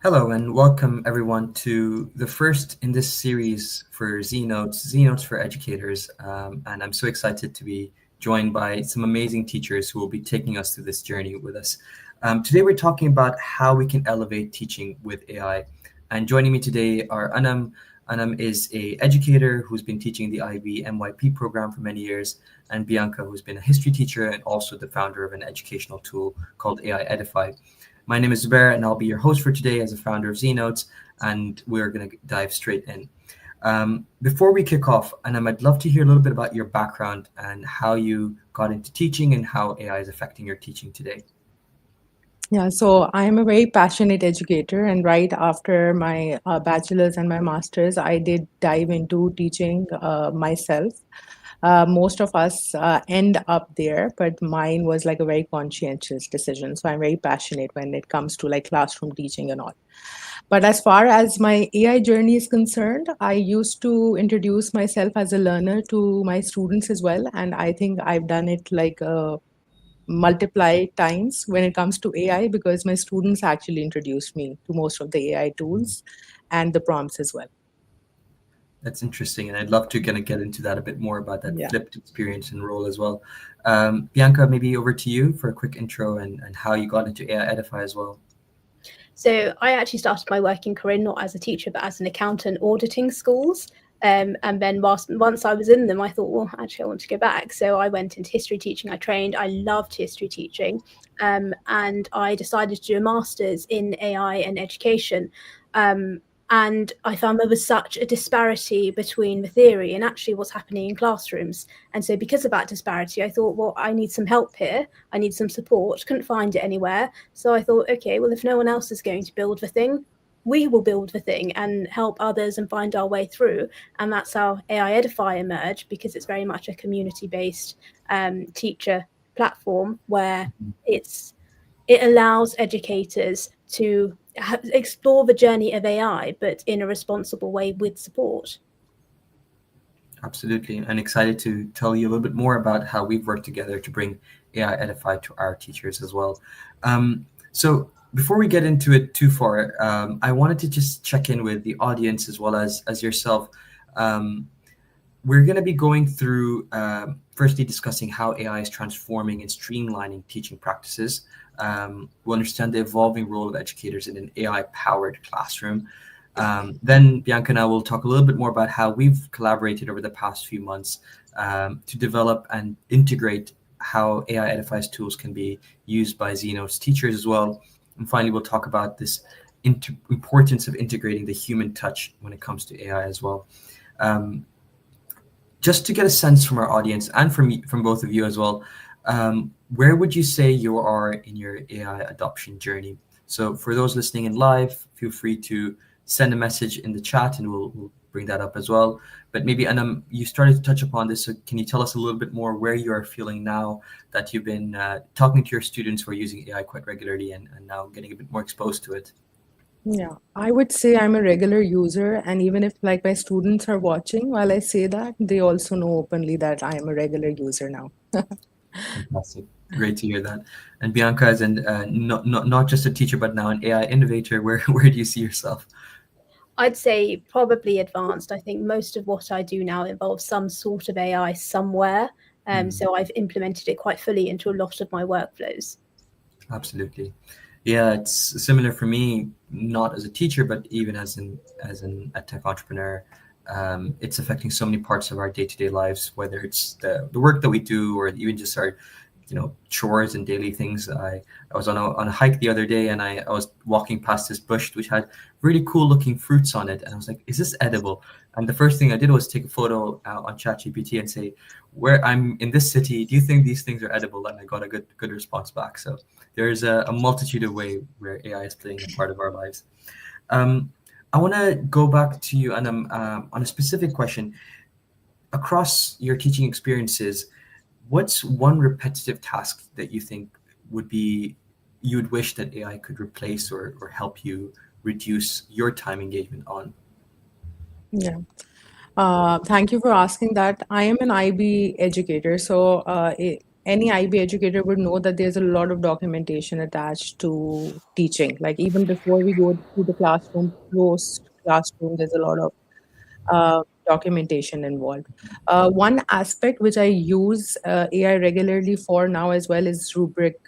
Hello and welcome everyone to the first in this series for ZNotes for educators. And I'm so excited to be joined by some amazing teachers who will be taking us through this journey with us. Today we're talking about how we can elevate teaching with AI. And joining me today are Anam. Anam is an educator who's been teaching the IB MYP program for many years, and Bianca, who's been a history teacher and also the founder of an educational tool called AI Edify. My name is Zubair, and I'll be your host for today as a founder of ZNotes, and we're going to dive straight in. Before we kick off, Anam, I'd love to hear a little bit about your background and how you got into teaching and how AI is affecting your teaching today. Yeah, so I'm a very passionate educator, and right after my bachelor's and my master's, I did dive into teaching myself. Most of us end up there, but mine was like a very conscientious decision. So I'm very passionate when it comes to like classroom teaching and all. But as far as my AI journey is concerned, I used to introduce myself as a learner to my students as well, and I think I've done it like multiply times when it comes to AI because my students actually introduced me to most of the AI tools and the prompts as well. That's interesting, and I'd love to kind of get into that a bit more about that Yeah. flipped experience and role as well. Bianca, maybe over to you for a quick intro and how you got into AI Edify as well. So I actually started my working career not as a teacher, but as an accountant auditing schools. And then once I was in them, I thought, well, actually, I want to go back. So I went into history teaching. I trained. I loved history teaching. And I decided to do a master's in AI and education. And I found there was such a disparity between the theory and actually what's happening in classrooms. And so because of that disparity, I thought, well, I need some help here. I need some support. Couldn't find it anywhere. So I thought, okay, well, if no one else is going to build the thing, we will build the thing and help others and find our way through. And that's how AI Edify emerged, because it's very much a community-based teacher platform where it allows educators to explore the journey of AI, but in a responsible way with support. Absolutely. And excited to tell you a little bit more about how we've worked together to bring AI Edify to our teachers as well. So before we get into it too far, I wanted to just check in with the audience as well as yourself. We're going to be going through, firstly, discussing how AI is transforming and streamlining teaching practices. We'll understand the evolving role of educators in an AI-powered classroom. Then Bianca and I will talk a little bit more about how we've collaborated over the past few months to develop and integrate how AI Edify's tools can be used by ZNotes teachers as well. And finally, we'll talk about this importance of integrating the human touch when it comes to AI as well. Just to get a sense from our audience and from both of you as well, where would you say you are in your AI adoption journey? So for those listening in live, feel free to send a message in the chat and we'll bring that up as well. But maybe, Anam, you started to touch upon this. So can you tell us a little bit more where you are feeling now that you've been talking to your students who are using AI quite regularly and now getting a bit more exposed to it? Yeah, I would say I'm a regular user, and even if like my students are watching while I say that, they also know openly that I am a regular user now. Fantastic. Great to hear that. And Bianca, as not just a teacher, but now an AI innovator, where do you see yourself? I'd say probably advanced. I think most of what I do now involves some sort of AI somewhere. So I've implemented it quite fully into a lot of my workflows. Absolutely. Yeah, it's similar for me, not as a teacher, but even as an tech entrepreneur. It's affecting so many parts of our day-to-day lives, whether it's the work that we do or even just our chores and daily things. I was on a hike the other day and I was walking past this bush which had really cool looking fruits on it, and I was like, is this edible? And the first thing I did was take a photo on ChatGPT and say, where I'm in this city, do you think these things are edible? And I got a good response back. So there's a multitude of ways where AI is playing a part of our lives. I want to go back to you, Anam, on a specific question. Across your teaching experiences, what's one repetitive task that you think you'd wish that AI could replace or help you reduce your time engagement on? Yeah. Thank you for asking that. I am an IB educator, so any IB educator would know that there's a lot of documentation attached to teaching. Like even before we go to the classroom, post classroom, there's a lot of documentation involved. One aspect which I use AI regularly for now as well is rubric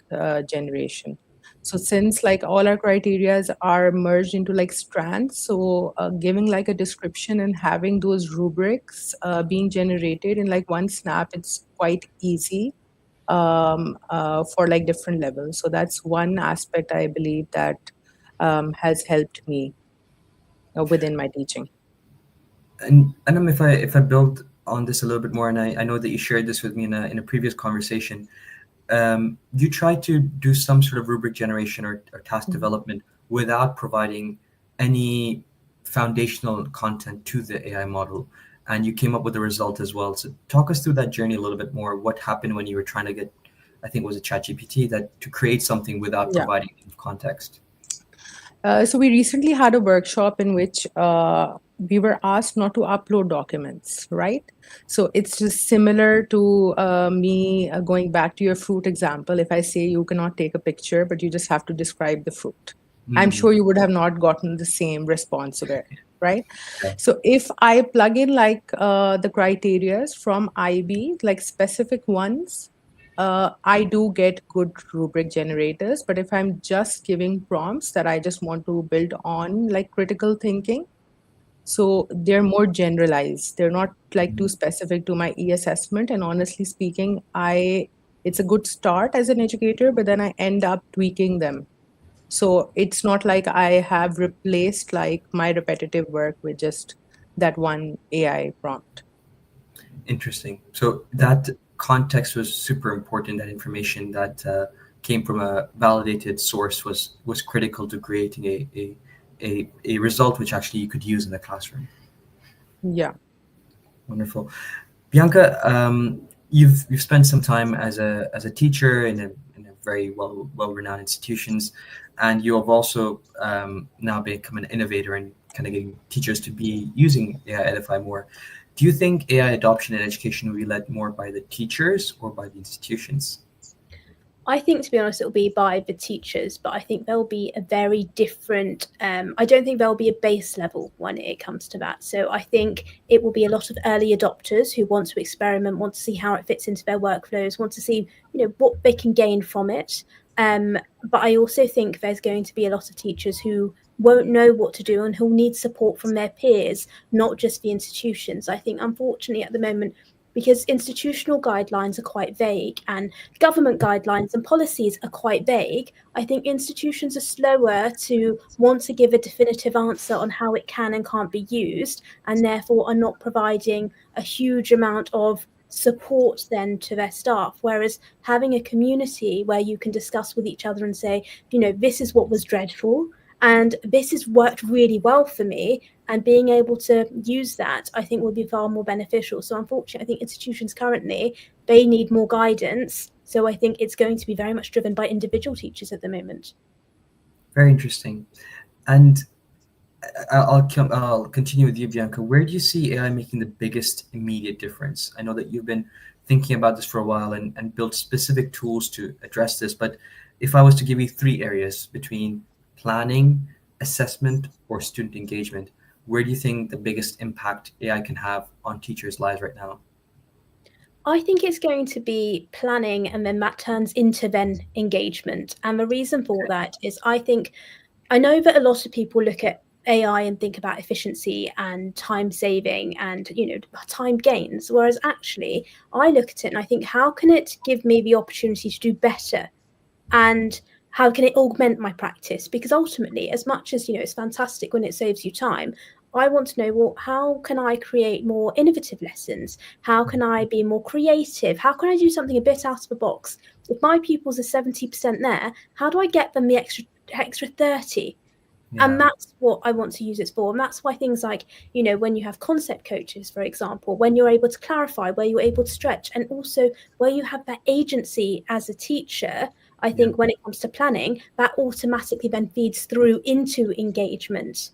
generation. So since like all our criterias are merged into like strands, so giving like a description and having those rubrics being generated in like one snap, it's quite easy for like different levels. So that's one aspect I believe that has helped me within my teaching. And Anam, if I build on this a little bit more, and I know that you shared this with me in a previous conversation, you try to do some sort of rubric generation or task Mhm. development without providing any foundational content to the AI model, and you came up with a result as well. So talk us through that journey a little bit more. What happened when you were trying to get, I think it was a ChatGPT, that to create something without Yeah. providing context? So we recently had a workshop in which we were asked not to upload documents, right? So it's just similar to me going back to your fruit example. If I say you cannot take a picture, but you just have to describe the fruit, I'm Mm, sure you would have not gotten the same response there, right? yeah. So if I plug in like the criterias from IB, like specific ones, I do get good rubric generators, but if I'm just giving prompts that I just want to build on like critical thinking, so they're more generalized. They're not like too specific to my e-assessment. And honestly speaking, it's a good start as an educator, but then I end up tweaking them. So it's not like I have replaced like my repetitive work with just that one AI prompt. Interesting. So that context was super important. That information that came from a validated source was critical to creating a result which actually you could use in the classroom. Yeah. Wonderful. Bianca, you've spent some time as a teacher in a very well renowned institutions, and you have also now become an innovator and kind of getting teachers to be using AI Edify more. Do you think AI adoption in education will be led more by the teachers or by the institutions? I think, to be honest, it'll be by the teachers, but I think there'll be a very different. I don't think there'll be a base level when it comes to that. So I think it will be a lot of early adopters who want to experiment, want to see how it fits into their workflows, want to see what they can gain from it. But I also think there's going to be a lot of teachers who won't know what to do and who'll need support from their peers, not just the institutions. I think, unfortunately, at the moment, because institutional guidelines are quite vague and government guidelines and policies are quite vague, I think institutions are slower to want to give a definitive answer on how it can and can't be used, and therefore are not providing a huge amount of support then to their staff. Whereas having a community where you can discuss with each other and say, this is what was dreadful and this has worked really well for me, and being able to use that, I think, will be far more beneficial. So unfortunately, I think institutions currently, they need more guidance. So I think it's going to be very much driven by individual teachers at the moment. Very interesting. And I'll continue with you, Bianca. Where do you see AI making the biggest immediate difference? I know that you've been thinking about this for a while and built specific tools to address this. But if I was to give you three areas between planning, assessment, or student engagement, where do you think the biggest impact AI can have on teachers' lives right now? I think it's going to be planning, and then that turns into then engagement. And the reason for that is I know that a lot of people look at AI and think about efficiency and time saving and time gains, whereas actually I look at it and I think, how can it give me the opportunity to do better, and how can it augment my practice? Because ultimately, as much as it's fantastic when it saves you time, I want to know, well, how can I create more innovative lessons? How can I be more creative? How can I do something a bit out of the box? If my pupils are 70% there, how do I get them the extra 30? And Yeah, that's what I want to use it for. And that's why things like, when you have concept coaches, for example, when you're able to clarify, where you're able to stretch, and also where you have that agency as a teacher, I yeah, think when it comes to planning, that automatically then feeds through into engagement.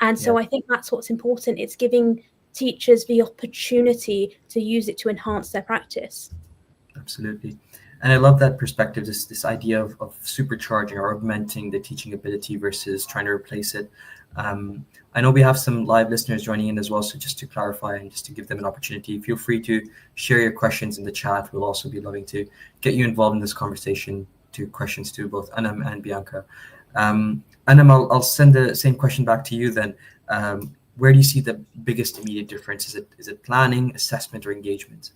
And yeah, so I think that's what's important. It's giving teachers the opportunity to use it to enhance their practice. absolutely. And I love that perspective, this idea of supercharging or augmenting the teaching ability versus trying to replace it. I know we have some live listeners joining in as well, so just to clarify and just to give them an opportunity, feel free to share your questions in the chat. We'll also be loving to get you involved in this conversation, to questions to both Anam and Bianca. Anam, I'll send the same question back to you then. Where do you see the biggest immediate difference? Is it planning, assessment, or engagement?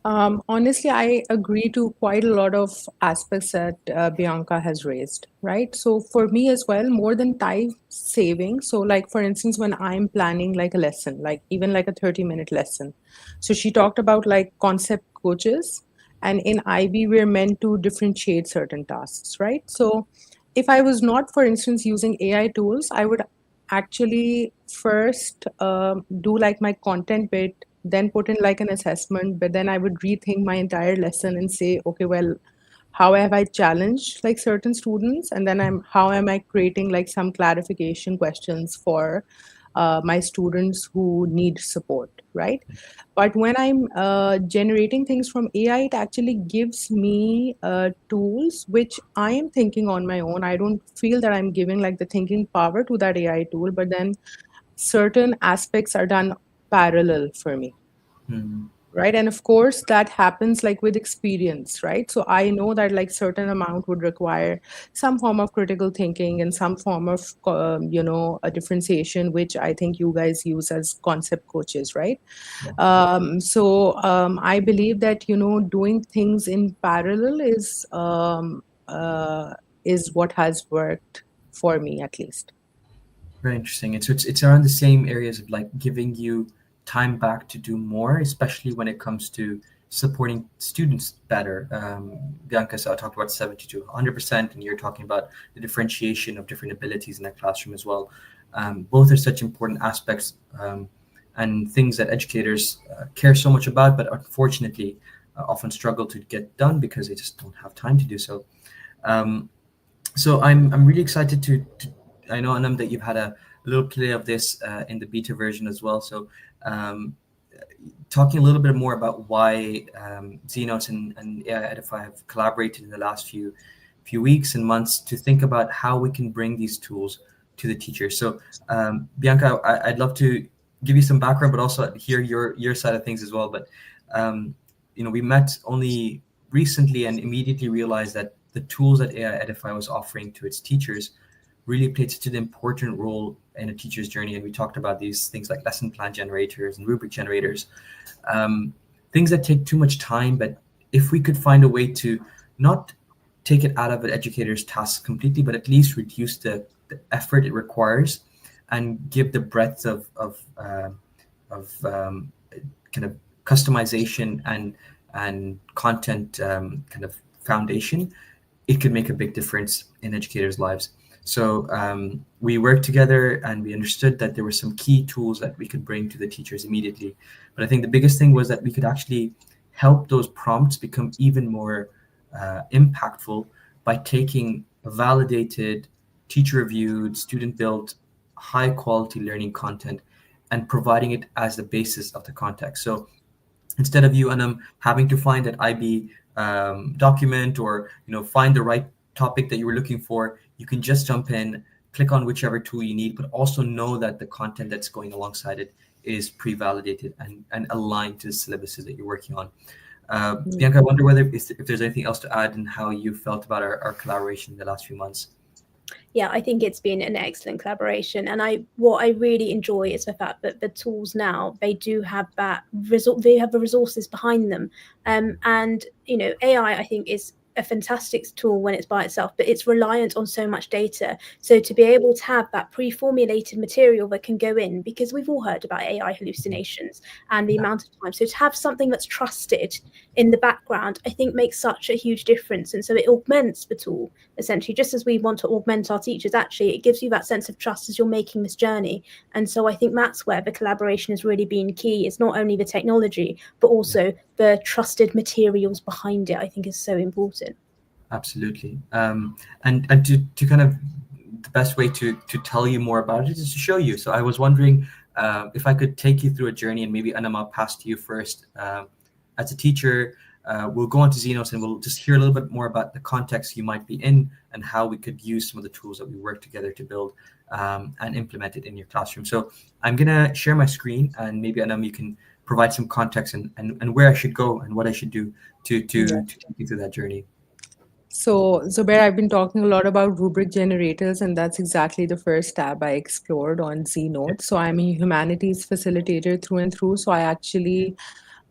Honestly, I agree to quite a lot of aspects that Bianca has raised, right? So for me as well, more than time saving. So like, for instance, when I'm planning like a lesson, like even like a 30-minute lesson. So she talked about like concept coaches, and in IB, we're meant to differentiate certain tasks, right? So if I was not, for instance, using AI tools, I would actually first do like my content bit, then put in like an assessment, but then I would rethink my entire lesson and say, okay, well, how have I challenged like certain students? And then how am I creating like some clarification questions for my students who need support, right? But when I'm generating things from AI, it actually gives me tools which I am thinking on my own. I don't feel that I'm giving like the thinking power to that AI tool, but then certain aspects are done parallel for me. Mm. Right. And of course, that happens like with experience, right? So I know that like certain amount would require some form of critical thinking and some form of, a differentiation, which I think you guys use as concept coaches, right? Yeah. I believe that, doing things in parallel is what has worked for me, at least. Very interesting. And so it's around the same areas of like giving you time back to do more, especially when it comes to supporting students better. Bianca, so I talked about 70 to 100%, and you're talking about the differentiation of different abilities in that classroom as well. Both are such important aspects, and things that educators care so much about, but unfortunately often struggle to get done because they just don't have time to do so. Um, so I'm really excited to I know, Anam, that you've had a little play of this in the beta version as well. So um, talking a little bit more about why ZNotes and AI Edify have collaborated in the last few weeks and months to think about how we can bring these tools to the teachers. So Bianca, I'd love to give you some background, but also hear your side of things as well. But we met only recently and immediately realized that the tools that AI Edify was offering to its teachers really played such an important role in a teacher's journey. And we talked about these things like lesson plan generators and rubric generators, things that take too much time. But if we could find a way to not take it out of an educator's task completely, but at least reduce the effort it requires and give the breadth of kind of customization and content kind of foundation, it could make a big difference in educators' lives. So we worked together and we understood that there were some key tools that we could bring to the teachers immediately. But I think the biggest thing was that we could actually help those prompts become even more impactful by taking a validated, teacher-reviewed, student-built, high-quality learning content and providing it as the basis of the context. So instead of you and having to find an IB document or find the right topic that you were looking for, you can just jump in, click on whichever tool you need, but also know that the content that's going alongside it is pre-validated and aligned to the syllabuses that you're working on. Bianca, I wonder if there's anything else to add and how you felt about our collaboration in the last few months. Yeah, I think it's been an excellent collaboration, and what I really enjoy is the fact that the tools now, they do have they have the resources behind them, and AI I think is a fantastic tool when it's by itself, but it's reliant on so much data. So to be able to have that pre-formulated material that can go in, because we've all heard about AI hallucinations and the amount of time. So to have something that's trusted in the background, I think makes such a huge difference. And so it augments the tool, essentially, just as we want to augment our teachers, actually, it gives you that sense of trust as you're making this journey. And so I think that's where the collaboration has really been key. It's not only the technology, but also the trusted materials behind it, I think is so important. Absolutely. And to kind of the best way to tell you more about it is to show you. So I was wondering if I could take you through a journey, and maybe Anam, I'll pass to you first. As a teacher, we'll go on to ZNotes and we'll just hear a little bit more about the context you might be in and how we could use some of the tools that we work together to build and implement it in your classroom. So I'm going to share my screen, and maybe Anam, you can provide some context and where I should go and what I should do to take you through that journey. So, Zubair, I've been talking a lot about rubric generators, and that's exactly the first tab I explored on ZNotes. So I'm a humanities facilitator through and through. So I actually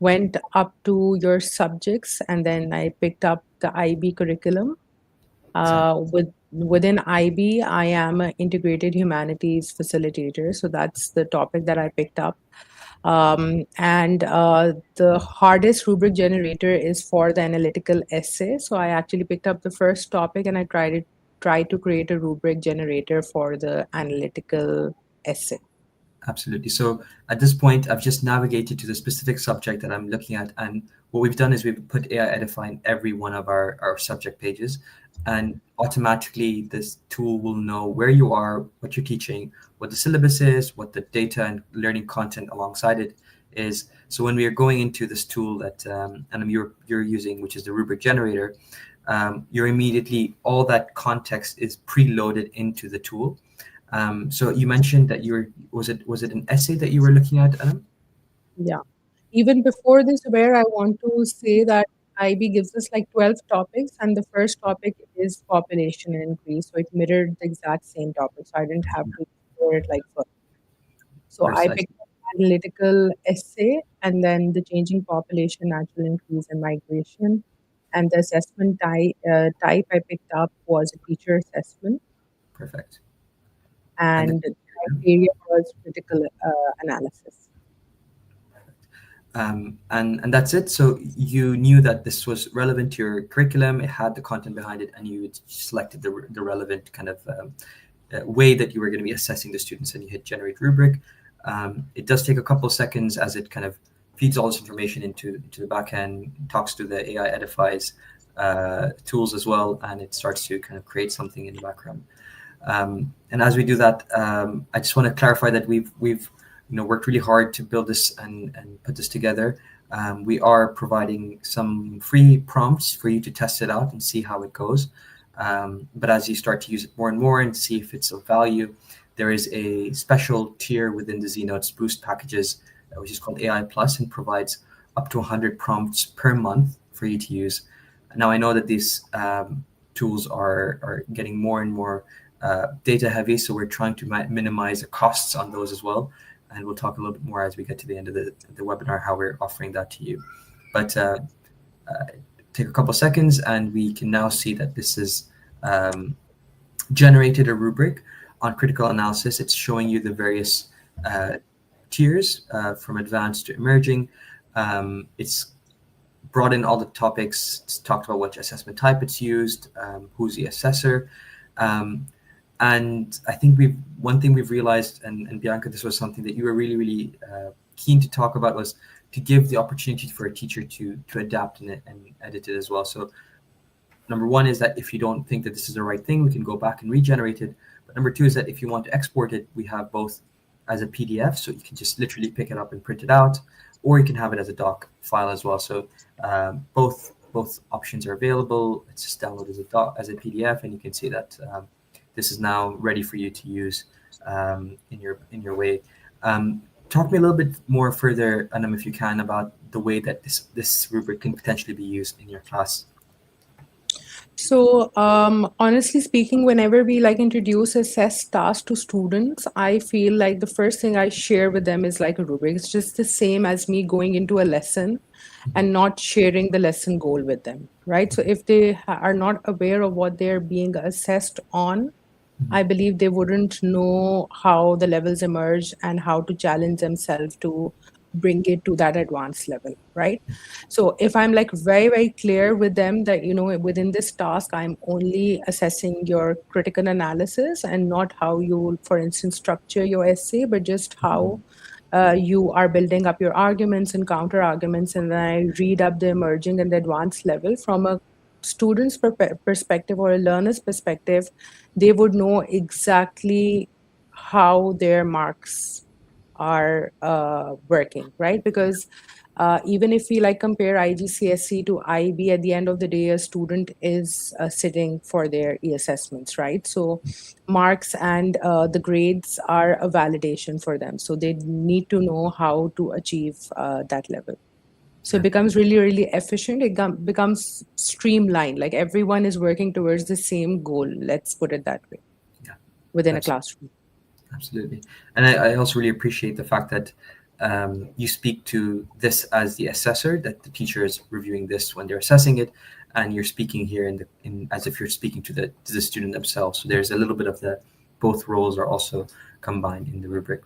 went up to your subjects, and then I picked up the IB curriculum. Within IB, I am an integrated humanities facilitator. So that's the topic that I picked up. And the hardest rubric generator is for the analytical essay. So I actually picked up the first topic and I tried to create a rubric generator for the analytical essay. Absolutely. So at this point, I've just navigated to the specific subject that I'm looking at. And what we've done is we've put AI Edify in every one of our subject pages. And automatically, this tool will know where you are, what you're teaching, what the syllabus is, what the data and learning content alongside it is. So when we are going into this tool that Anam, you're using, which is the rubric generator, you're immediately, all that context is preloaded into the tool. So you mentioned that was it an essay that you were looking at, Anam? Yeah. Even before this, where I want to say that IB gives us like 12 topics, and the first topic is population increase. So it mirrored the exact same topic. So I didn't have to explore it like further. So I picked up analytical essay, and then the changing population, natural increase, and migration. And the assessment type I picked up was a teacher assessment. Perfect. And the criteria was critical analysis. And that's it. So you knew that this was relevant to your curriculum. It had the content behind it, and you selected the relevant kind of way that you were going to be assessing the students, and you hit generate rubric. It does take a couple of seconds as it kind of feeds all this information into the backend, talks to the AI Edify's tools as well, and it starts to kind of create something in the background. And as we do that, I just want to clarify that we've worked really hard to build this and put this together. We are providing some free prompts for you to test it out and see how it goes. But as you start to use it more and more and see if it's of value, there is a special tier within the ZNotes Boost packages, which is called AI Plus, and provides up to 100 prompts per month for you to use. Now, I know that these tools are getting more and more data heavy, so we're trying to minimize the costs on those as well. And we'll talk a little bit more as we get to the end of the webinar, how we're offering that to you. But take a couple of seconds, and we can now see that this is generated a rubric on critical analysis. It's showing you the various tiers from advanced to emerging. It's brought in all the topics. It's talked about which assessment type it's used, who's the assessor. And I think one thing we've realized, and Bianca, this was something that you were really, really keen to talk about, was to give the opportunity for a teacher to adapt and edit it as well. So number one is that if you don't think that this is the right thing, we can go back and regenerate it. But number two is that if you want to export it, we have both as a PDF, so you can just literally pick it up and print it out, or you can have it as a doc file as well. So both options are available. It's just downloaded as a PDF, and you can see that this is now ready for you to use in your way. Talk to me a little bit more further, Anam, if you can, about the way that this rubric can potentially be used in your class. So honestly speaking, whenever we introduce assess task to students, I feel like the first thing I share with them is like a rubric. It's just the same as me going into a lesson and not sharing the lesson goal with them, right? So if they are not aware of what they're being assessed on, I believe they wouldn't know how the levels emerge and how to challenge themselves to bring it to that advanced level, right? So if I'm very, very clear with them that, within this task, I'm only assessing your critical analysis and not how you, for instance, structure your essay, but just how you are building up your arguments and counter arguments. And then I read up the emerging and the advanced level from a student's perspective or a learner's perspective. They would know exactly how their marks are working, right? Because Even if we like compare IGCSE to IB, at the end of the day, a student is sitting for their e-assessments, right? So marks and the grades are a validation for them. So they need to know how to achieve that level. So it becomes really, really efficient. It becomes streamlined. Like everyone is working towards the same goal. Let's put it that way. Yeah, within a classroom. Absolutely. And I also really appreciate the fact that you speak to this as the assessor, that the teacher is reviewing this when they're assessing it, and you're speaking here in as if you're speaking to the student themselves. So there's a little bit of both roles are also combined in the rubric.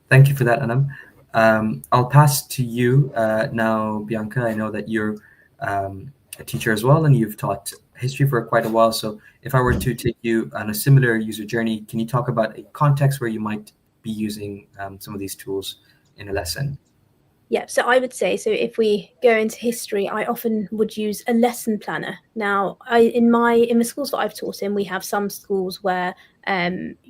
Thank you for that, Anam. I'll pass to you now, Bianca. I know that you're a teacher as well, and you've taught history for quite a while. So if I were to take you on a similar user journey, can you talk about a context where you might be using some of these tools in a lesson? Yeah, so I would say, so if we go into history, I often would use a lesson planner. Now, in the schools that I've taught in, we have some schools where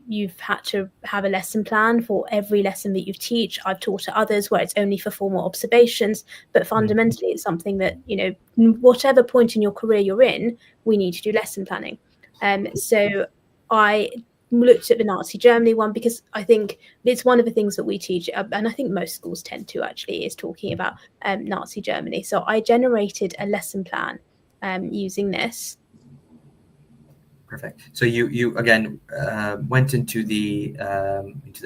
you've had to have a lesson plan for every lesson that you teach. I've taught at others where it's only for formal observations, but fundamentally it's something that, whatever point in your career you're in, we need to do lesson planning. So I looked at the Nazi Germany one because I think it's one of the things that we teach, and I think most schools tend to actually, is talking about Nazi Germany. So I generated a lesson plan using this. Perfect. So you again went into the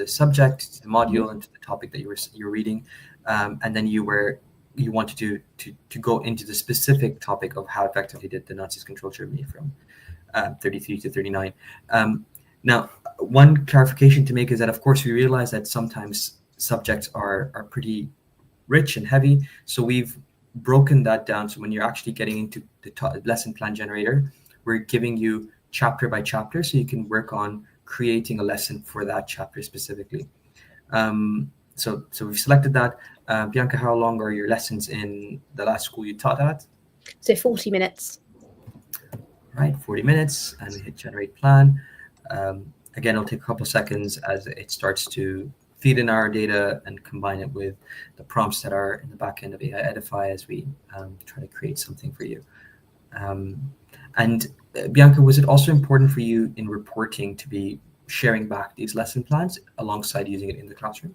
subject, the module, into the topic that you're reading, and then you wanted to go into the specific topic of how effectively did the Nazis control Germany from 33 to 39. Now, one clarification to make is that, of course, we realize that sometimes subjects are pretty rich and heavy. So we've broken that down. So when you're actually getting into the lesson plan generator, we're giving you chapter by chapter, so you can work on creating a lesson for that chapter specifically. So we've selected that. Bianca, how long are your lessons in the last school you taught at? So 40 minutes. Right, 40 minutes, and we hit generate plan. Again, it'll take a couple seconds as it starts to feed in our data and combine it with the prompts that are in the back end of AI Edify as we try to create something for you. And Bianca, was it also important for you in reporting to be sharing back these lesson plans alongside using it in the classroom?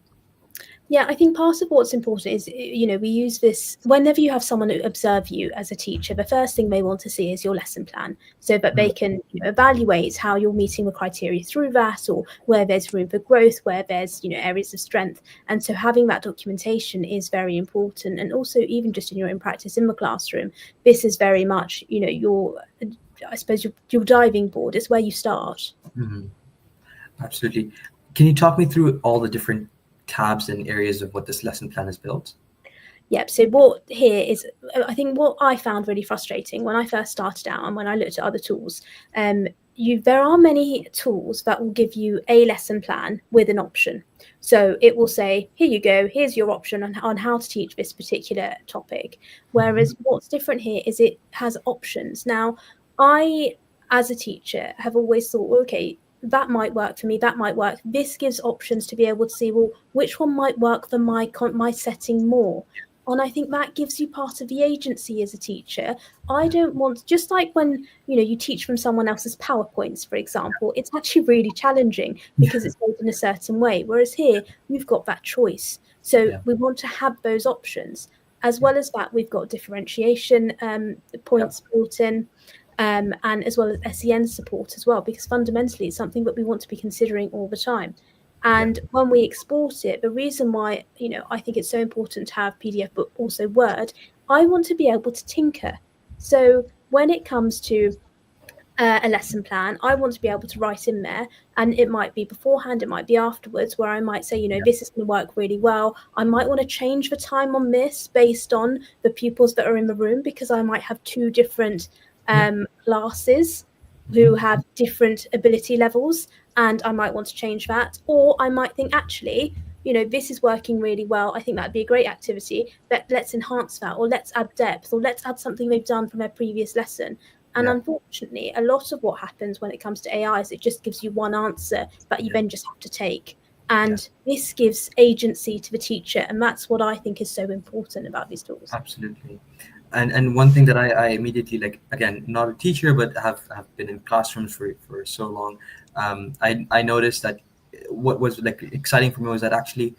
Yeah, I think part of what's important is, we use this whenever you have someone observe you as a teacher. The first thing they want to see is your lesson plan, so that they can evaluate how you're meeting the criteria through that, or where there's room for growth, where there's areas of strength. And so having that documentation is very important. And also, even just in your own practice in the classroom, this is very much I suppose your diving board. It's where you start. Mm-hmm. Absolutely. Can you talk me through all the different tabs and areas of what this lesson plan is built? Yep. So what here is, I think what I found really frustrating when I first started out and when I looked at other tools, there are many tools that will give you a lesson plan with an option. So it will say, here you go, here's your option on how to teach this particular topic. Whereas what's different here is it has options. Now, I, as a teacher, have always thought, okay, that might work for me, that might work. This gives options to be able to see, well, which one might work for my setting more. And I think that gives you part of the agency as a teacher. I don't want, just like when you teach from someone else's PowerPoints, for example, it's actually really challenging because it's made in a certain way. Whereas here, we've got that choice. So we want to have those options. As well as that, we've got differentiation points built in. And as well as SEN support as well, because fundamentally it's something that we want to be considering all the time. And when we export it, the reason why, I think it's so important to have PDF, but also Word, I want to be able to tinker. So when it comes to a lesson plan, I want to be able to write in there, and it might be beforehand, it might be afterwards, where I might say, this is going to work really well. I might want to change the time on this based on the pupils that are in the room, because I might have two different classes who have different ability levels, and I might want to change that. Or I might think, actually, this is working really well. I think that'd be a great activity. Let's enhance that, or let's add depth, or let's add something they've done from their previous lesson. And unfortunately, a lot of what happens when it comes to AI is it just gives you one answer that you then just have to take. And this gives agency to the teacher. And that's what I think is so important about these tools. Absolutely. And one thing that I immediately, like, again, not a teacher, but have been in classrooms for so long, I noticed that what was like exciting for me was that actually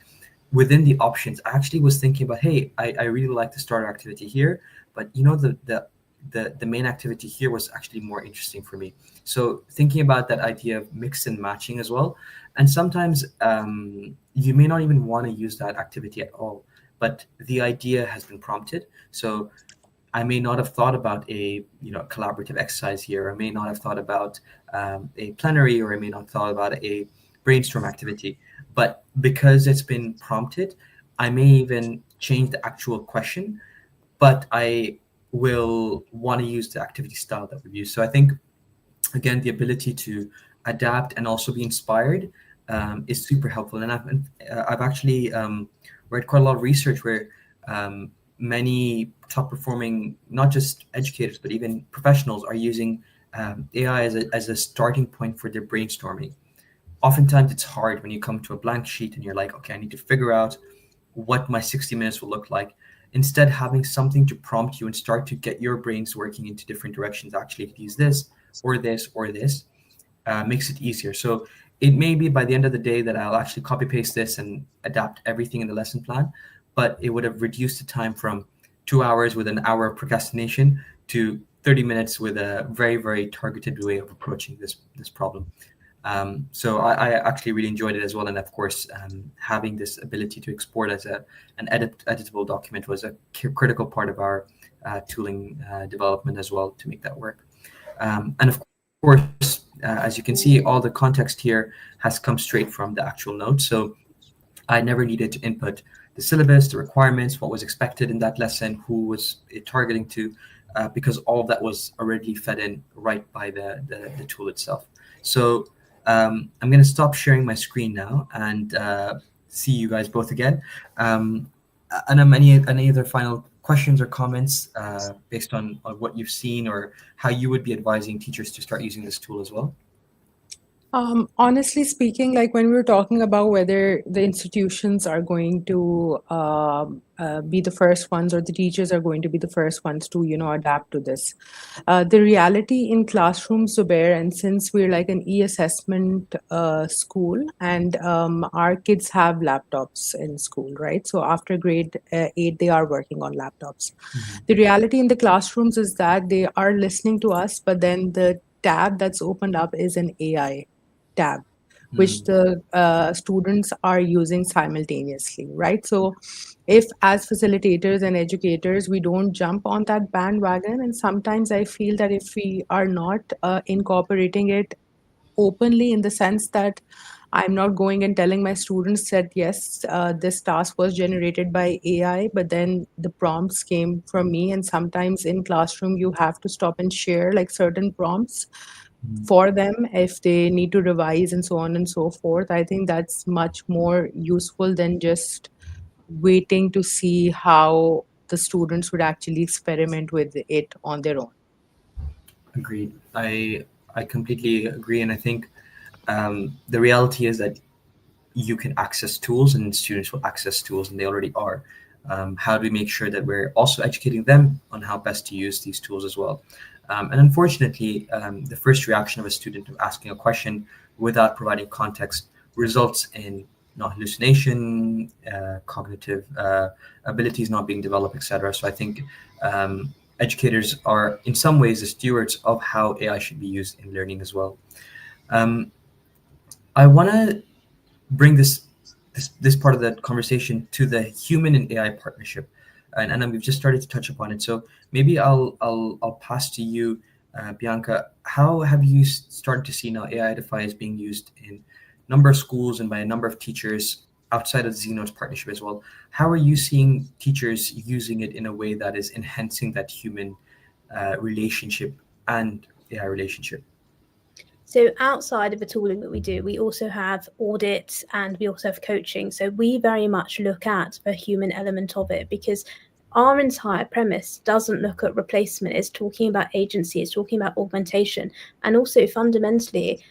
within the options, I actually was thinking about, hey, I really like the starter activity here, but you know, the main activity here was actually more interesting for me. So thinking about that idea of mix and matching as well. And sometimes you may not even want to use that activity at all, but the idea has been prompted. So I may not have thought about a collaborative exercise here. I may not have thought about a plenary, or I may not have thought about a brainstorm activity. But because it's been prompted, I may even change the actual question, but I will want to use the activity style that we've used. So I think, again, the ability to adapt and also be inspired is super helpful. And I've actually read quite a lot of research where many top performing, not just educators, but even professionals are using AI as a starting point for their brainstorming. Oftentimes it's hard when you come to a blank sheet and you're like, okay, I need to figure out what my 60 minutes will look like. Instead, having something to prompt you and start to get your brains working into different directions, actually, if you use this or this or this, makes it easier. So it may be by the end of the day that I'll actually copy paste this and adapt everything in the lesson plan, but it would have reduced the time from 2 hours with an hour of procrastination to 30 minutes with a very, very targeted way of approaching this problem. So I actually really enjoyed it as well. And of course, having this ability to export as an editable document was a critical part of our tooling development as well to make that work. And of course, as you can see, all the context here has come straight from the actual notes. So I never needed to input the syllabus, the requirements, what was expected in that lesson, who was it targeting to, because all of that was already fed in right by the tool itself. So I'm going to stop sharing my screen now and see you guys both again. And any other final questions or comments based on what you've seen, or how you would be advising teachers to start using this tool as well? Honestly speaking, like when we were talking about whether the institutions are going to be the first ones, or the teachers are going to be the first ones to, adapt to this. The reality in classrooms, Zubair, and since we're like an e-assessment school, and our kids have laptops in school, right? So after grade 8, they are working on laptops. Mm-hmm. The reality in the classrooms is that they are listening to us, but then the tab that's opened up is an AI tab, which the students are using simultaneously, right? So if as facilitators and educators, we don't jump on that bandwagon, and sometimes I feel that if we are not incorporating it openly, in the sense that I'm not going and telling my students that, yes, this task was generated by AI, but then the prompts came from me. And sometimes in classroom, you have to stop and share like certain prompts for them if they need to revise and so on and so forth. I think that's much more useful than just waiting to see how the students would actually experiment with it on their own. Agreed. I completely agree, and I think the reality is that you can access tools, and students will access tools, and they already are. How do we make sure that we're also educating them on how best to use these tools as well? And unfortunately, the first reaction of a student of asking a question without providing context results in hallucination, cognitive abilities not being developed, etc. So I think educators are in some ways the stewards of how AI should be used in learning as well. I want to bring this part of the conversation to the human and AI partnership, and we've just started to touch upon it. So maybe I'll pass to you, Bianca. How have you started to see now AI Edify is being used in a number of schools and by a number of teachers outside of the ZNotes partnership as well? How are you seeing teachers using it in a way that is enhancing that human relationship and AI relationship? So outside of the tooling that we do, we also have audits and we also have coaching. So we very much look at the human element of it, because our entire premise doesn't look at replacement. It's talking about agency, it's talking about augmentation. And also fundamentally,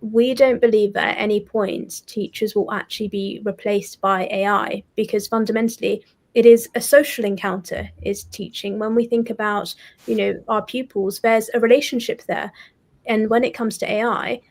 we don't believe that at any point teachers will actually be replaced by AI, because fundamentally it is a social encounter is teaching. When we think about, our pupils, there's a relationship there. And when it comes to AI,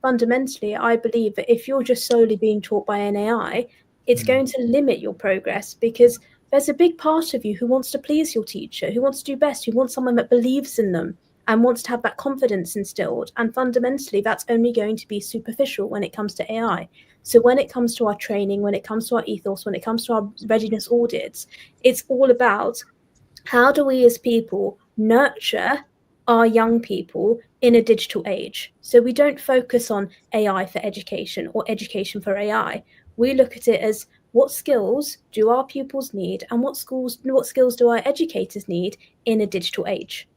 fundamentally, I believe that if you're just solely being taught by an AI, it's going to limit your progress, because there's a big part of you who wants to please your teacher, who wants to do best, who wants someone that believes in them and wants to have that confidence instilled. And fundamentally, that's only going to be superficial when it comes to AI. So when it comes to our training, when it comes to our ethos, when it comes to our readiness audits, it's all about how do we as people nurture our young people in a digital age. So we don't focus on AI for education or education for AI. We look at it as, what skills do our pupils need, and what skills do our educators need in a digital age?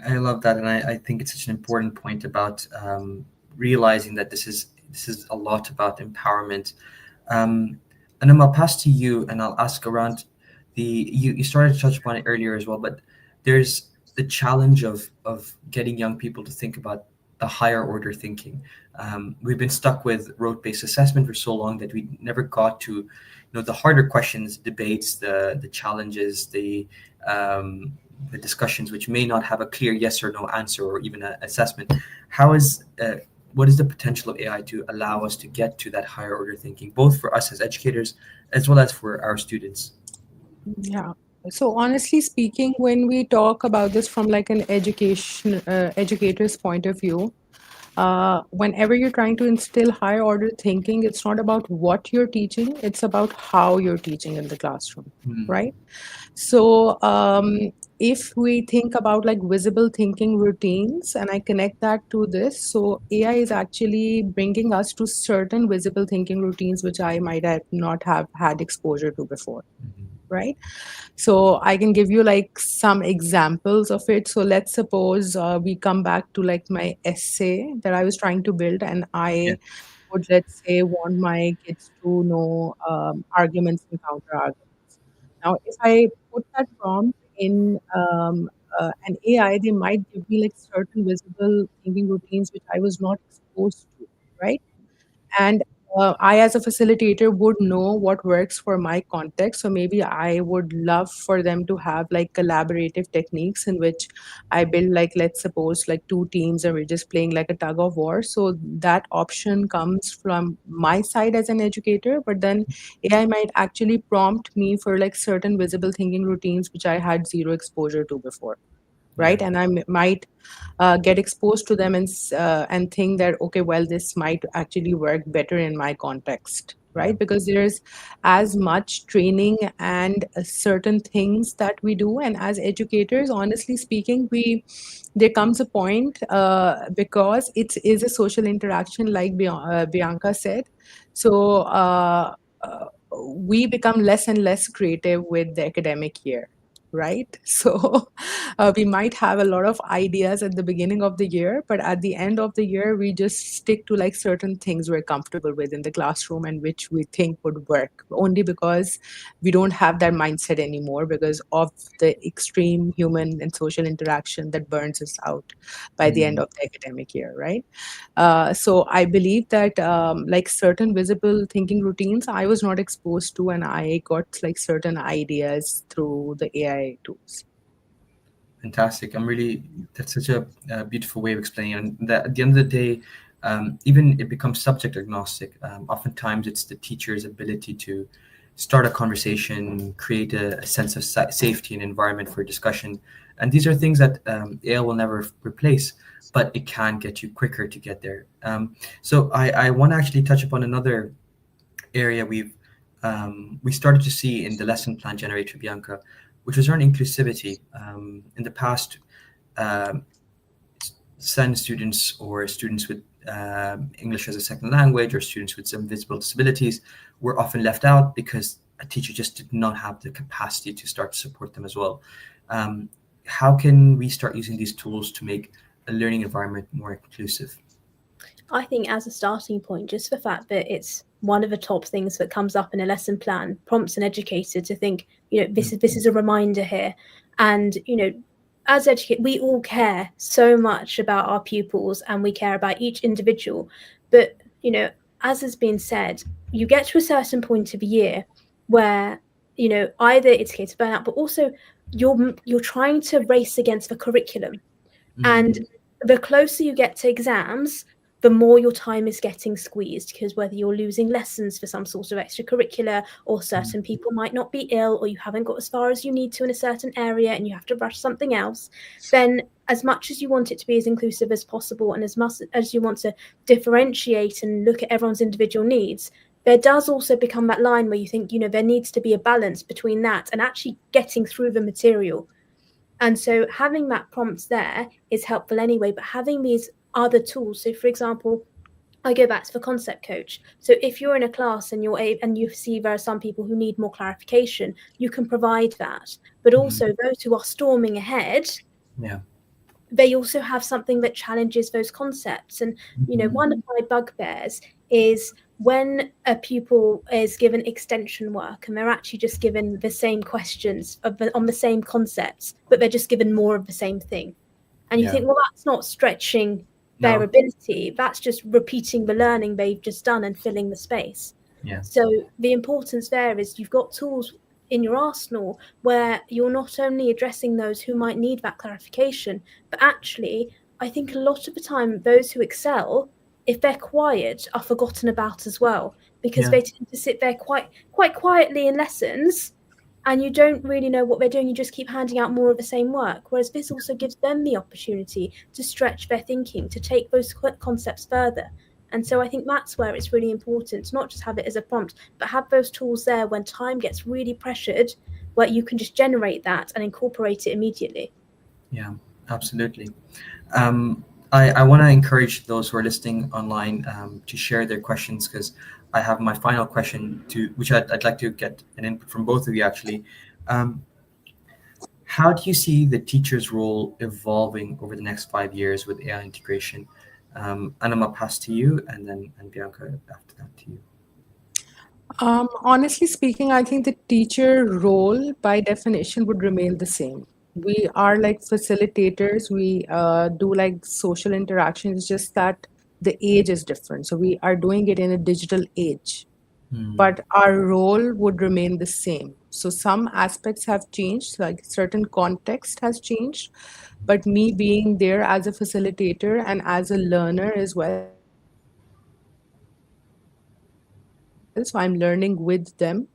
I love that, and I think it's such an important point about realizing that this is a lot about empowerment. And then I'll pass to you, and I'll ask around you started to touch upon it earlier as well, but there's the challenge of getting young people to think about the higher order thinking. We've been stuck with rote-based assessment for so long that we never got to, the harder questions, debates, the challenges, the discussions, which may not have a clear yes or no answer or even an assessment. What is the potential of AI to allow us to get to that higher order thinking, both for us as educators as well as for our students? Yeah. So honestly speaking, when we talk about this from like an educator's point of view, whenever you're trying to instill higher order thinking, it's not about what you're teaching, it's about how you're teaching in the classroom, right? So if we think about like visible thinking routines, and I connect that to this, so AI is actually bringing us to certain visible thinking routines which I might have not have had exposure to before, right? So I can give you like some examples of it. So let's suppose we come back to like my essay that I was trying to build, and Yeah. I would, let's say, want my kids to know arguments and counter arguments. Now, if I put that prompt in an AI, they might give me like certain visible thinking routines which I was not exposed to, right? And I, as a facilitator, would know what works for my context. So maybe I would love for them to have like collaborative techniques in which I build, like, let's suppose, like two teams and we're just playing like a tug of war. So that option comes from my side as an educator, but then AI might actually prompt me for like certain visible thinking routines which I had zero exposure to before. Right. Yeah. And I might get exposed to them and think that, okay, well, this might actually work better in my context, Yeah. right? Because there's as much training and certain things that we do, and as educators, honestly speaking, there comes a point, because it is a social interaction, like Bianca said. So we become less and less creative with the academic year, right? So we might have a lot of ideas at the beginning of the year, but at the end of the year, we just stick to like certain things we're comfortable with in the classroom and which we think would work, only because we don't have that mindset anymore because of the extreme human and social interaction that burns us out by the end of the academic year, right? So I believe that like certain visible thinking routines I was not exposed to, and I got like certain ideas through the AI tools. Fantastic. That's such a beautiful way of explaining it. And that at the end of the day, even it becomes subject agnostic. Oftentimes, it's the teacher's ability to start a conversation, create a sense of safety and environment for discussion. And these are things that AI will never replace, but it can get you quicker to get there. So I want to actually touch upon another area we started to see in the lesson plan generator, Bianca, which was around inclusivity. In the past, um, SEN students or students with English as a second language or students with some visible disabilities were often left out because a teacher just did not have the capacity to start to support them as well. How can we start using these tools to make a learning environment more inclusive? I think as a starting point, just the fact that it's one of the top things that comes up in a lesson plan prompts an educator to think, this is a reminder here. And, as educators, we all care so much about our pupils and we care about each individual. But, you know, as has been said, you get to a certain point of a year where, you know, either it's a case of burnout, but also you're trying to race against the curriculum. And the closer you get to exams, the more your time is getting squeezed, because whether you're losing lessons for some sort of extracurricular, or certain people might not be ill, or you haven't got as far as you need to in a certain area and you have to rush something else, then as much as you want it to be as inclusive as possible and as much as you want to differentiate and look at everyone's individual needs, there does also become that line where you think, you know, there needs to be a balance between that and actually getting through the material. And so having that prompt there is helpful anyway, but having these other tools. So for example, I go back to the concept coach. So if you're in a class and you see there are some people who need more clarification, you can provide that. But also those who are storming ahead, they also have something that challenges those concepts. And, you know, one of my bugbears is when a pupil is given extension work and they're actually just given the same questions on the same concepts, but they're just given more of the same thing. And you think, well, that's not stretching their ability. That's just repeating the learning they've just done and filling the space. So the importance there is you've got tools in your arsenal where you're not only addressing those who might need that clarification, but actually, I think a lot of the time, those who excel, if they're quiet, are forgotten about as well, because they tend to sit there quite quietly in lessons, and you don't really know what they're doing. You just keep handing out more of the same work. Whereas this also gives them the opportunity to stretch their thinking, to take those concepts further. And so I think that's where it's really important to not just have it as a prompt, but have those tools there when time gets really pressured, where you can just generate that and incorporate it immediately. Yeah, absolutely. I want to encourage those who are listening online to share their questions, because I have my final question which I'd like to get an input from both of you actually. How do you see the teacher's role evolving over the next 5 years with AI integration? Anam, I'll pass to you, and Bianca after that to you. Honestly speaking, I think the teacher role by definition would remain the same. We are like facilitators. We do like social interaction. It's just that the age is different. So we are doing it in a digital age, but our role would remain the same. So some aspects have changed, like certain context has changed, but me being there as a facilitator and as a learner as well. So I'm learning with them.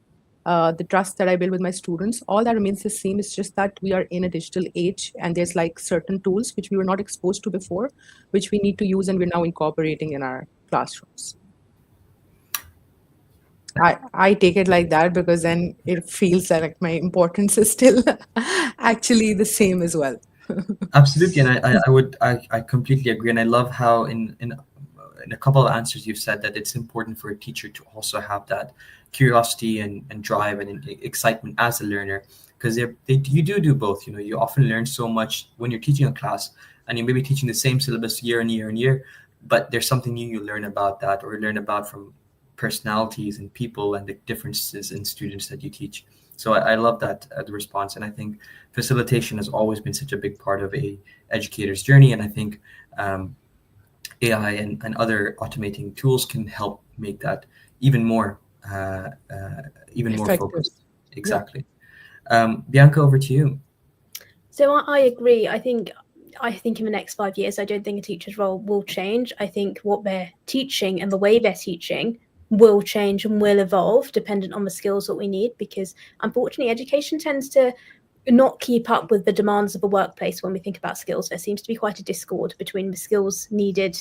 The trust that I build with my students, all that remains the same. It's just that we are in a digital age and there's like certain tools which we were not exposed to before, which we need to use and we're now incorporating in our classrooms. I take it like that because then it feels like my importance is still actually the same as well. Absolutely, and I completely agree, and I love how in a couple of answers you've said that it's important for a teacher to also have that curiosity and drive and excitement as a learner, because you do both. You know, you often learn so much when you're teaching a class, and you may be teaching the same syllabus year and year and year, but there's something new you learn about that, or learn about from personalities and people and the differences in students that you teach. So I love that the response, and I think facilitation has always been such a big part of a educator's journey, and I think AI and other automating tools can help make that even more Effective. focused. Exactly. Bianca, over to you. So I agree. I think in the next 5 years, I don't think a teacher's role will change. I think what they're teaching and the way they're teaching will change and will evolve dependent on the skills that we need, because unfortunately education tends to not keep up with the demands of the workplace. When we think about skills, there seems to be quite a discord between the skills needed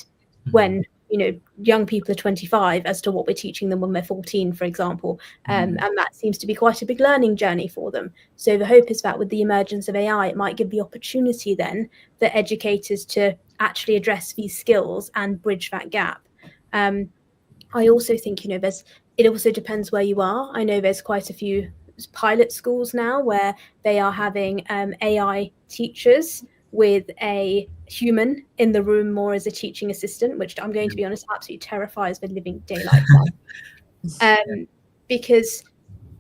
when, you know, young people are 25 as to what we're teaching them when they're 14, for example. And that seems to be quite a big learning journey for them. So the hope is that with the emergence of AI, it might give the opportunity then for educators to actually address these skills and bridge that gap. I also think, you know, it also depends where you are. I know there's quite a few pilot schools now where they are having AI teachers with a human in the room more as a teaching assistant, which I'm going to be honest, absolutely terrifies the living daylights out. Because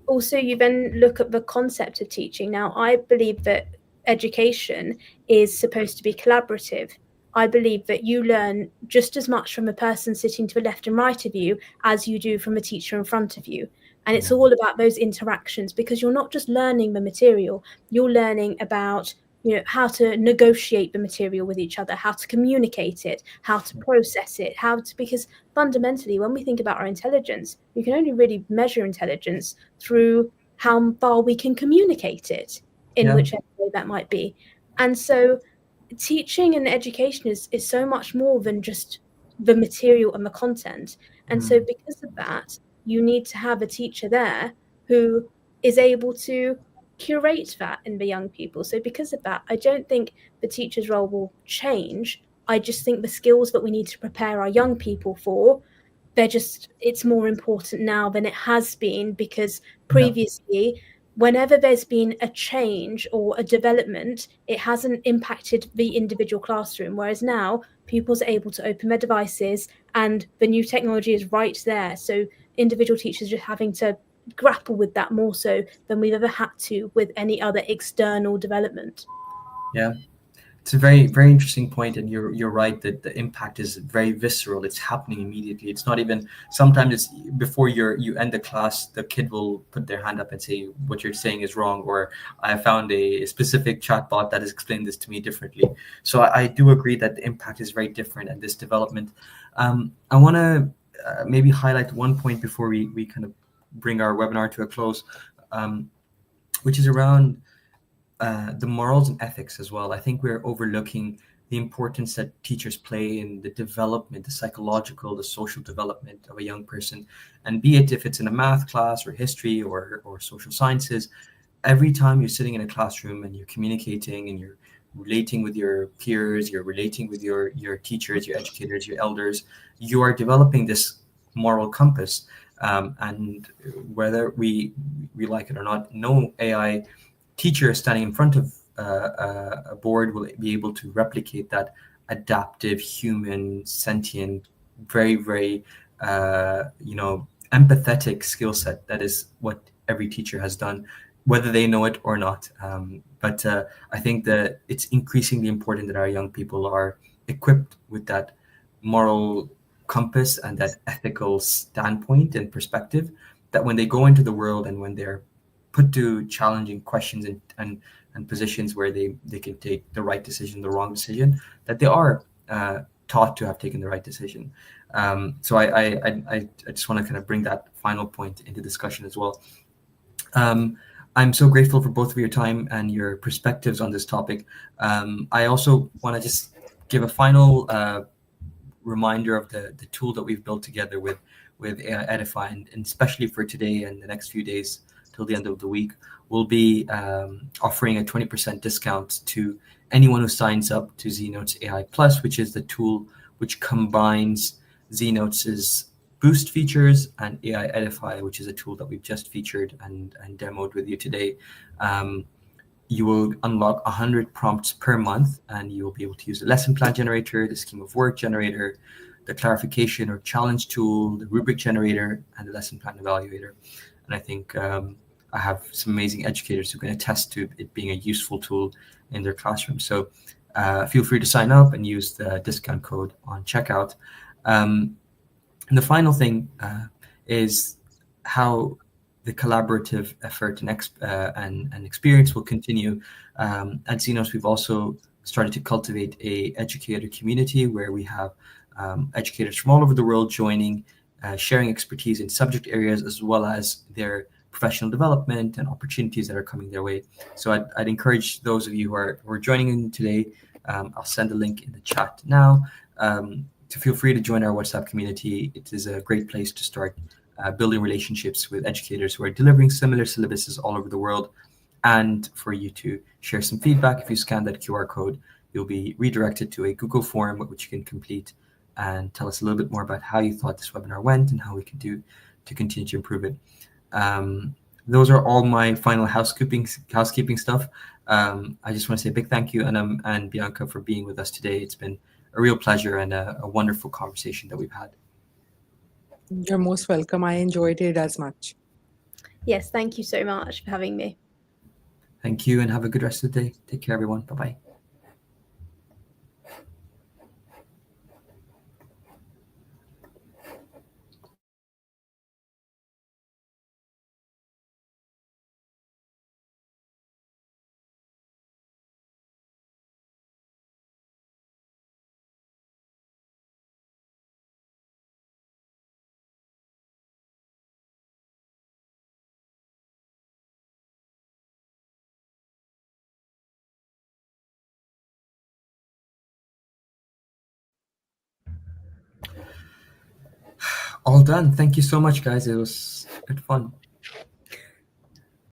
also you then look at the concept of teaching. Now, I believe that education is supposed to be collaborative. I believe that you learn just as much from a person sitting to the left and right of you as you do from a teacher in front of you. And it's all about those interactions, because you're not just learning the material, you're learning about, you know, how to negotiate the material with each other, how to communicate it, how to process it, because fundamentally, when we think about our intelligence, we can only really measure intelligence through how far we can communicate it in whichever way that might be. And so teaching and education is so much more than just the material and the content. And so because of that, you need to have a teacher there who is able to curate that in the young people. So because of that, I don't think the teacher's role will change. I just think the skills that we need to prepare our young people for, it's more important now than it has been, because previously, whenever there's been a change or a development, it hasn't impacted the individual classroom. Whereas now, pupils are able to open their devices and the new technology is right there. So individual teachers are just having to grapple with that more so than we've ever had to with any other external development. Yeah. It's a very, very interesting point, and you're right that the impact is very visceral. It's happening immediately. It's not even, sometimes it's before you end the class, the kid will put their hand up and say, what you're saying is wrong, or I found a specific chatbot that has explained this to me differently. So I do agree that the impact is very different at this development. I want to maybe highlight one point before we kind of bring our webinar to a close, which is around the morals and ethics as well. I think we're overlooking the importance that teachers play in the development, the psychological, the social development of a young person. And be it if it's in a math class or history or social sciences, every time you're sitting in a classroom and you're communicating and you're relating with your peers, you're relating with your teachers, your educators, your elders, you are developing this moral compass. And whether we like it or not, no AI teacher standing in front of a board will be able to replicate that adaptive, human, sentient, very, very, empathetic skill set. That is what every teacher has done, whether they know it or not. But I think that it's increasingly important that our young people are equipped with that moral compass and that ethical standpoint and perspective, that when they go into the world and when they're put to challenging questions and positions where they can take the right decision, the wrong decision, that they are taught to have taken the right decision. So I just want to kind of bring that final point into discussion as well. I'm so grateful for both of your time and your perspectives on this topic. I also want to just give a final reminder of the tool that we've built together with AI Edify, and especially for today and the next few days till the end of the week, we'll be offering a 20% discount to anyone who signs up to ZNotes AI Plus, which is the tool which combines ZNotes' boost features and AI Edify, which is a tool that we've just featured and demoed with you today. You will unlock 100 prompts per month, and you will be able to use the lesson plan generator, the scheme of work generator, the clarification or challenge tool, the rubric generator, and the lesson plan evaluator. And I think I have some amazing educators who can attest to it being a useful tool in their classroom. So feel free to sign up and use the discount code on checkout. And the final thing is how the collaborative effort and experience will continue. At ZNotes, we've also started to cultivate a educator community where we have educators from all over the world joining, sharing expertise in subject areas as well as their professional development and opportunities that are coming their way. So I'd encourage those of you who are joining in today, I'll send a link in the chat now, to feel free to join our WhatsApp community. It is a great place to start building relationships with educators who are delivering similar syllabuses all over the world, and for you to share some feedback. If you scan that QR code, you'll be redirected to a Google form which you can complete and tell us a little bit more about how you thought this webinar went and how we can do to continue to improve it. Those are all my final housekeeping stuff. I just want to say a big thank you, Anam and Bianca, for being with us today. It's been a real pleasure and a wonderful conversation that we've had. You're most welcome. I enjoyed it as much. Yes, thank you so much for having me. Thank you, and have a good rest of the day. Take care, everyone. Bye-bye. All done. Thank you so much, guys. It was good fun.